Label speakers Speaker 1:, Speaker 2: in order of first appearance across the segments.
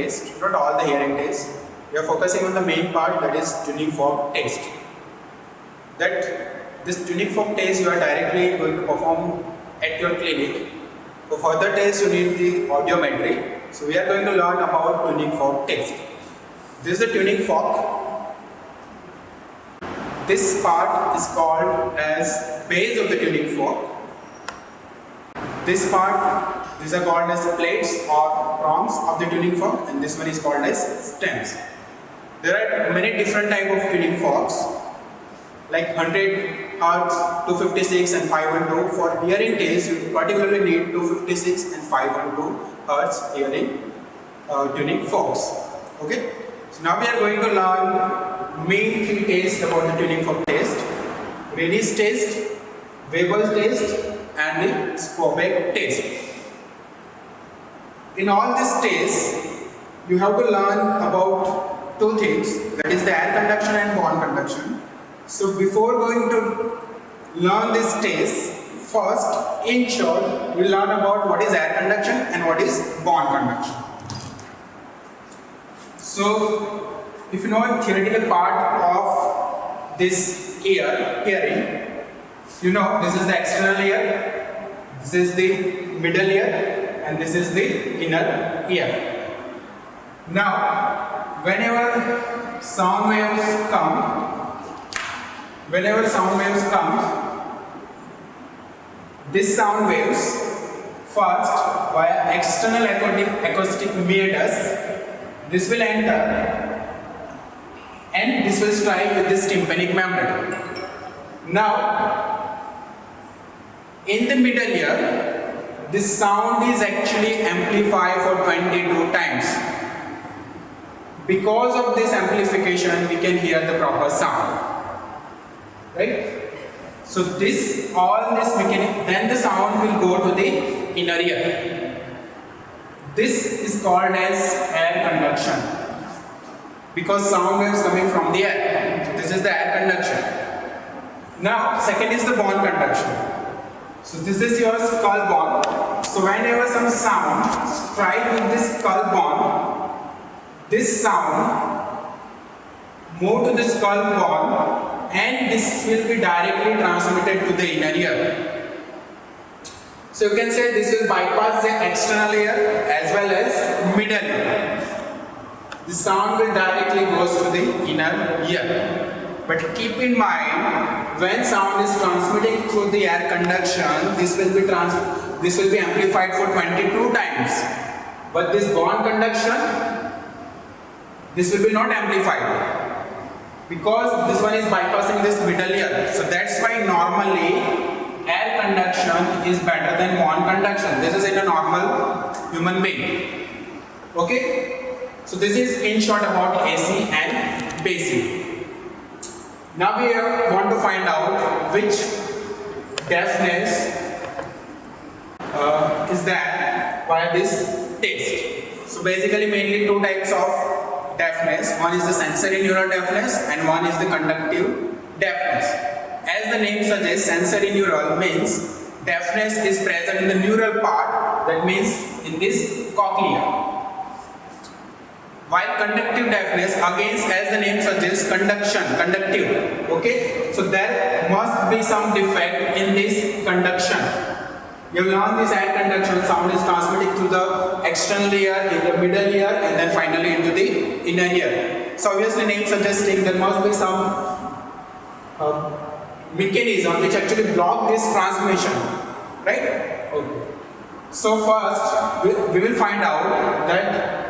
Speaker 1: test, not all the hearing tests. We are focusing on the main part, that is tuning fork test. That this tuning fork test you are directly going to perform at your clinic. For further tests you need the audiometry. So we are going to learn about tuning fork test. This is the tuning fork. This part is called as base of the tuning fork. This part, these are called as plates or prongs of the tuning fork, and this one is called as stems. There are many different types of tuning forks, like 100 Hz, 256 and 512. For hearing test, you particularly need 256 and 512 Hz hearing tuning forks. Okay. So now we are going to learn main three tests about the tuning fork test: Rennie's test, Weber's test, and the Spobeck test. In all these tests, you have to learn about two things, that is the air conduction and bond conduction. So before going to learn this test, first in short we will learn about what is air conduction and what is bond conduction. So if you know a theoretical part of this hearing, you know this is the external ear, this is the middle ear, and this is the inner ear. Now whenever sound waves come, these sound waves first via external acoustic meatus, this will enter and this will strike with this tympanic membrane. Now in the middle ear, this sound is actually amplified for 22 times. Because of this amplification, we can hear the proper sound, right? So all this mechanic, then the sound will go to the inner ear. This is called as air conduction, because sound waves coming from the air. So this is the air conduction. Now second is the bond conduction. So this is your skull bond. So whenever some sound strike with this skull bond, this sound move to the skull bond and this will be directly transmitted to the inner ear. So you can say this will bypass the external ear as well as middle ear. The sound will directly goes to the inner ear. But keep in mind, when sound is transmitting through the air conduction, this will be amplified for 22 times. But this bond conduction, this will be not amplified, because this one is bypassing this middle ear. So that's why normally air conduction is better than bond conduction. This is in a normal human being. Okay? So this is in short about AC and BC. Now we want to find out which deafness is that via this test. So basically mainly two types of deafness. One is the sensory neural deafness and one is the conductive deafness. As the name suggests, sensory neural means deafness is present in the neural part, that means in this cochlea. While conductive deafness, again as the name suggests, conductive. Okay, so there must be some defect in this conduction. You have learned this air conduction, sound is transmitting through the external ear, in the middle ear, and then finally into the inner ear. So obviously name suggesting there must be some mechanism which actually block this transmission, right? Okay. So first we will find out that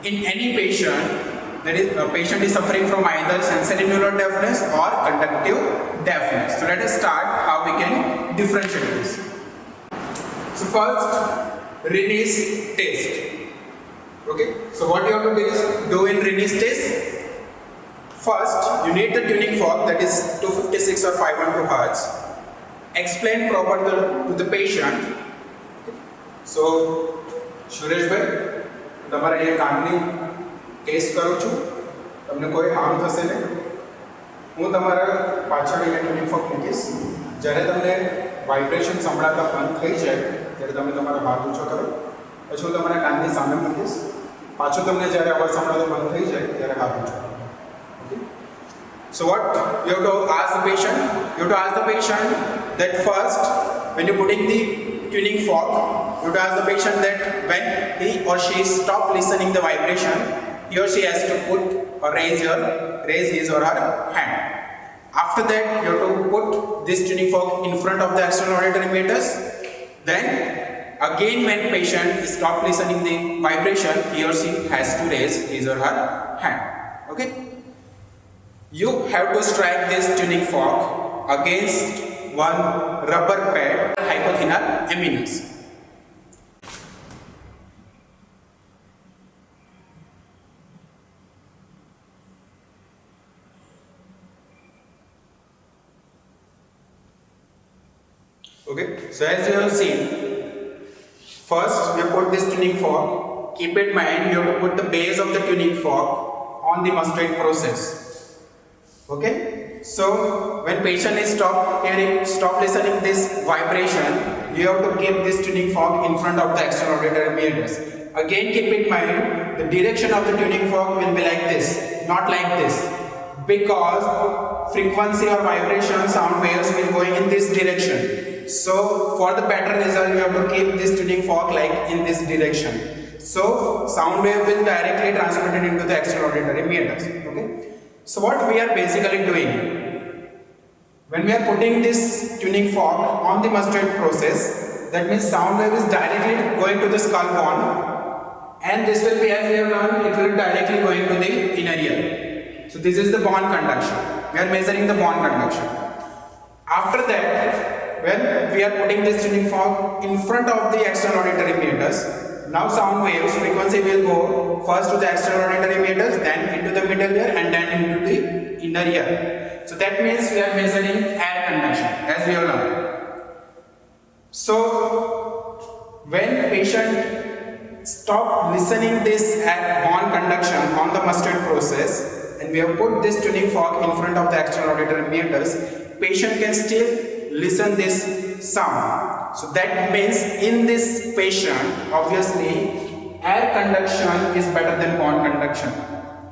Speaker 1: in any patient, that is a patient is suffering from either sensory neural deafness or conductive deafness. So let us start how we can differentiate this. So first, Rennie's test. Okay. So what you have to do in Rennie's test? First, you need the tuning fork, that is 256 or 512 Hz. Explain properly to the patient. So, Suresh bhai, તમારે એ કાનની test કરું છું, તમને કોઈ harm થશે નહીં. હું તમારા પાછળ અહીંયા ટ્યુનિંગ ફોર્ક મૂકીશ. જ્યારે તમને વાઇબ્રેશન સંભળાતા બંધ થઈ જાય ત્યારે તમે તમારો હાથ ઊંચો કરો. પછી હું તમારા કાનની સામે મૂકીશ. પાછો તમને જ્યારે અવાજ સંભળાતો બંધ થઈ જાય ત્યારે હાથ ઊંચો. Okay. So what you have to ask the patient? You have to ask the patient that first, when you're putting the tuning fork, you have to ask the patient that when he or she stop listening the vibration, he or she has to put or raise his or her hand. After that, you have to put this tuning fork in front of the external auditory meters. Then again, when patient stop listening the vibration, he or she has to raise his or her hand. Okay. You have to strike this tuning fork against one rubber pad, hypothenor eminence. Okay, so as you have seen, first we put this tuning fork. Keep in mind, you have to put the base of the tuning fork on the mustard process. Okay, so when patient is stop listening this vibration, you have to keep this tuning fork in front of the external auditory meters. Again, keep in mind, the direction of the tuning fork will be like this, not like this, because frequency or vibration sound waves will going in this direction. So for the better result, you have to keep this tuning fork like in this direction. So sound wave will directly transmitted into the external auditory meters. Okay. So what we are basically doing, when we are putting this tuning fork on the mustard process, that means sound wave is directly going to the skull bone, and this will be, as we have learned, it will directly going to the inner ear. So this is the bone conduction. We are measuring the bone conduction. After that, when we are putting this tuning fork in front of the external auditory meters, now sound waves frequency will go first to the external auditory meters, then into the middle ear, and then into the inner ear. So that means we are measuring air conduction, as we have learned. So when patient stop listening this bone conduction on the mustard process, and we have put this tuning fork in front of the external auditory meters, patient can still listen this sound. So that means in this patient, obviously air conduction is better than bone conduction.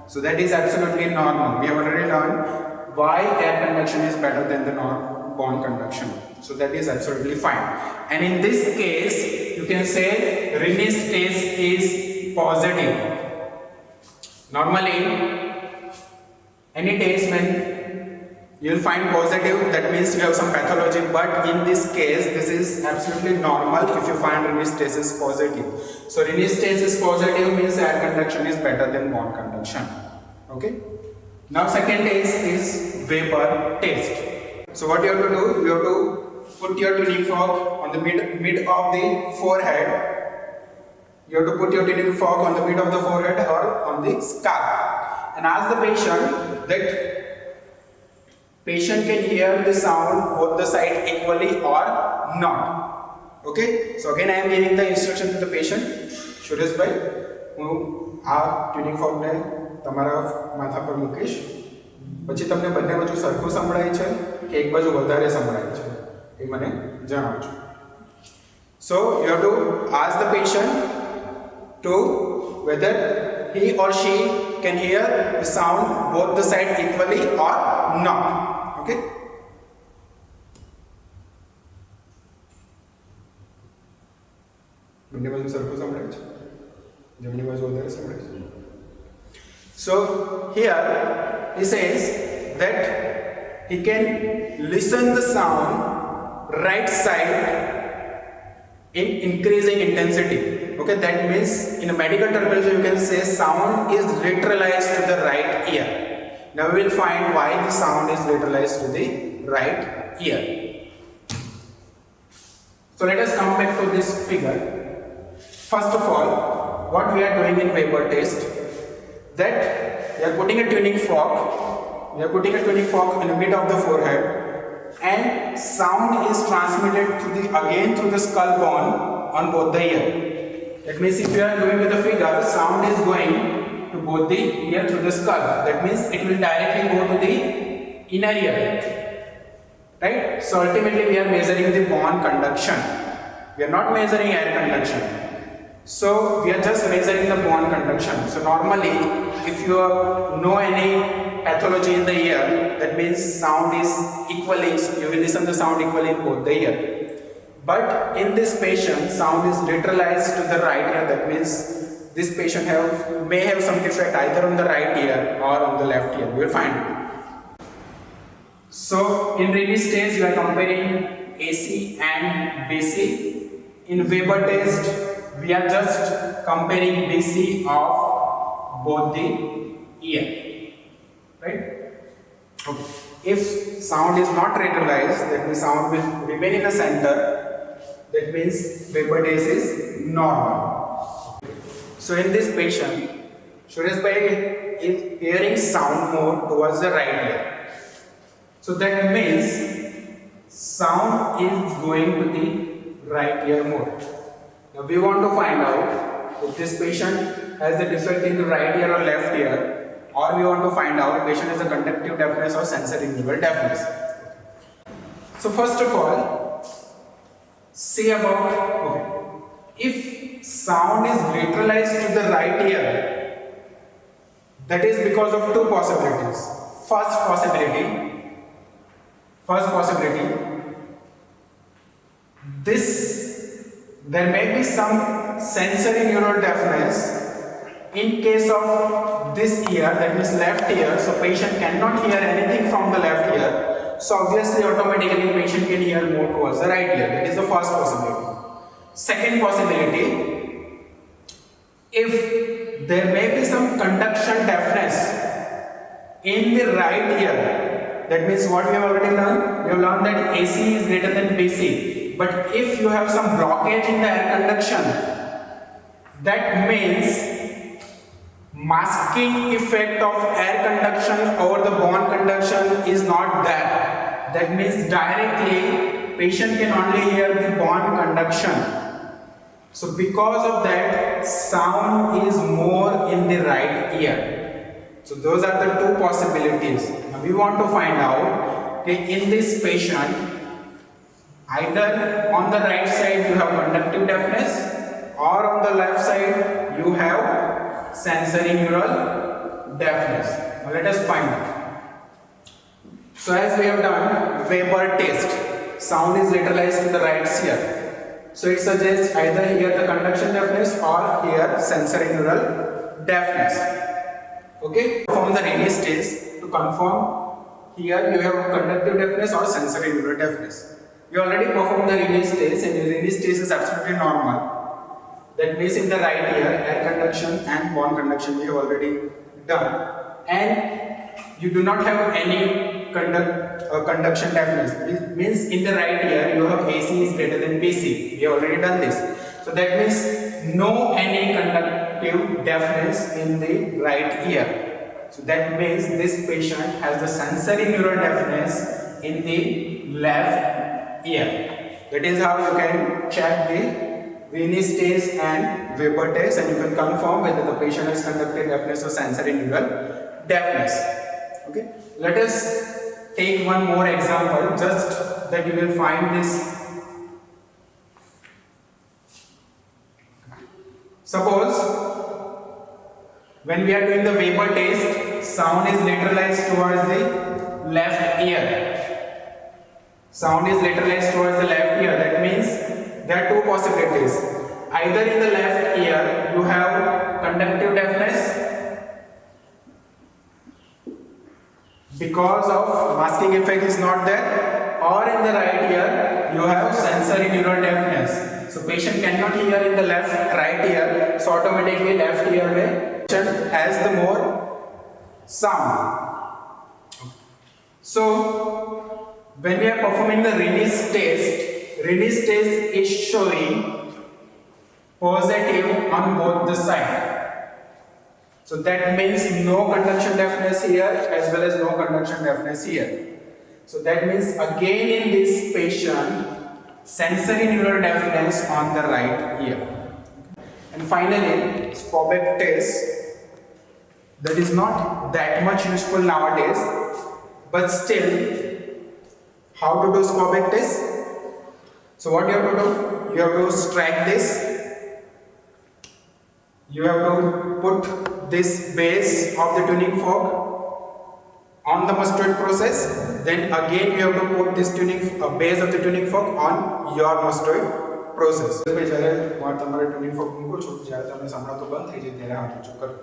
Speaker 1: So that is absolutely normal. We have already learned why air conduction is better than the bone conduction. So that is absolutely fine. And in this case, you can say Rinne's test is positive. Normally, any test when you will find positive, that means you have some pathology, but in this case, this is absolutely normal if you find Rinne's test is positive. So Rinne's test is positive means air conduction is better than bone conduction. Okay. Now second test is vapor test. So what you have to do, you have to put your tuning fork on the mid of the forehead. You have to put your tuning fork on the mid of the forehead or on the scalp, and ask the patient that patient can hear the sound both the side equally or not. Okay, so again I am giving the instruction to the patient. Suresh bhai, હું આ tuning ફોર્કને તમારા માથા પર મૂકીશ, પછી તમને બંને બાજુ સરખું સંભળાય છે કે એક બાજુ વધારે સંભળાય છે એ મને જણાવજો. So you have to ask the patient to whether he or she can hear the sound both the side equally or not. Okay. બંને બાજુ સરખું સંભળાય છે, જમણી બાજુ વધારે સંભળાય છે. So here he says that he can listen the sound right side in increasing intensity. Okay, that means in a medical terminology you can say sound is lateralized to the right ear. Now we will find why the sound is lateralized to the right ear. So let us come back to this figure. First of all, what we are doing in vapor test, that we are putting a tuning fork in the mid of the forehead, and sound is transmitted through the skull bone on both the ear. That means if you are doing with the figure, sound is going to both the ear through the skull. That means it will directly go to the inner ear. Right? So ultimately we are measuring the bone conduction. We are not measuring air conduction. So we are just measuring the bone conduction. So normally, if you know any pathology in the ear, that means sound is equally, you will listen the sound equally in both the ear. But in this patient, sound is lateralized to the right ear. That means this patient may have some defect either on the right ear or on the left ear. We will find it. So in release stage, you are comparing AC and BC. In Weber test, we are just comparing BC of both the ear, right? Okay. If sound is not lateralized, that means sound will remain in the center. That means Weber test is normal. So in this patient, Suresh Bhai is hearing sound more towards the right ear. So that means sound is going to the right ear more. Now we want to find out if this patient has the defect in the right ear or left ear, or we want to find out patient has a conductive deafness or sensory neural deafness. So first of all, say about if sound is lateralized to the right ear, that is because of two possibilities. First possibility, there may be some sensory neural deafness in case of this ear, that means left ear. So patient cannot hear anything from the left ear. So obviously automatically patient can hear more towards the right ear. That is the first possibility. Second possibility, if there may be some conduction deafness in the right ear, that means what we have already learned? We have learned that AC is greater than BC. But if you have some blockage in the air conduction, that means masking effect of air conduction over the bone conduction is not there. That means directly patient can only hear the bone conduction. So because of that, sound is more in the right ear. So those are the two possibilities. Now we want to find out in this patient, either on the right side you have conductive deafness, or on the left side you have sensory neural deafness. Now let us find it. So as we have done Weber test, sound is lateralized to the right ear. So it suggests either here the conduction deafness or here sensory neural deafness. Okay, from the release test to confirm here you have conductive deafness or sensory neural deafness. We already performed the release test, and the release test is absolutely normal. That means in the right ear, air conduction and bone conduction we have already done. And you do not have any conduction deafness. It means in the right ear you have AC is greater than BC. We have already done this. So that means no any conductive deafness in the right ear. So that means this patient has the sensory neural deafness in the left ear. That is how you can check the Venus test and Weber test, and you can confirm whether the patient has conductive deafness or sensory neural deafness. Okay, let us take one more example, just that you will find this. Suppose when we are doing the Weber test, sound is lateralized towards the left ear. Sound is lateralized towards the left ear. That means there are two possibilities. Either in the left ear you have conductive deafness because of masking effect is not there, or in the right ear you have sensory neural deafness. So patient cannot hear in the right ear, so automatically left ear may patient has the more sound. So when we are performing the release test is showing positive on both the side. So that means no conduction deafness here as well as no conduction deafness here. So that means again in this patient sensory neural deafness on the right ear. And finally, Skobek test, that is not that much useful nowadays, but still, how to do Skobek test? So what you have to do? You have to strike this You have to put this base of the tuning fork on the mastoid process. Then again you have to put this base of the tuning fork on your mastoid process. જ્યારે તમારે tuning fork મૂકો છો જ્યારે તમને સંભળાતો બંધ થઈ જાય ત્યારે હાથ ઊંચો કરો.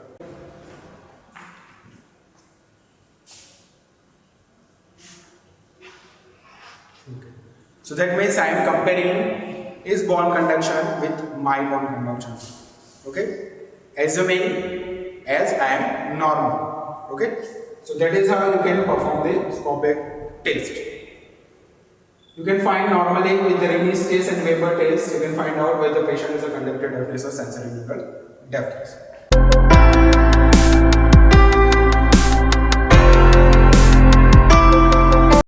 Speaker 1: So that means I am comparing his bone conduction with my bone conduction. Okay, assuming as I am normal. Okay, so that is how you can perform the Skobbeck test. You can find normally with the Reines test and Weber test, you can find out whether the patient is a conductive deafness or sensory neural deafness.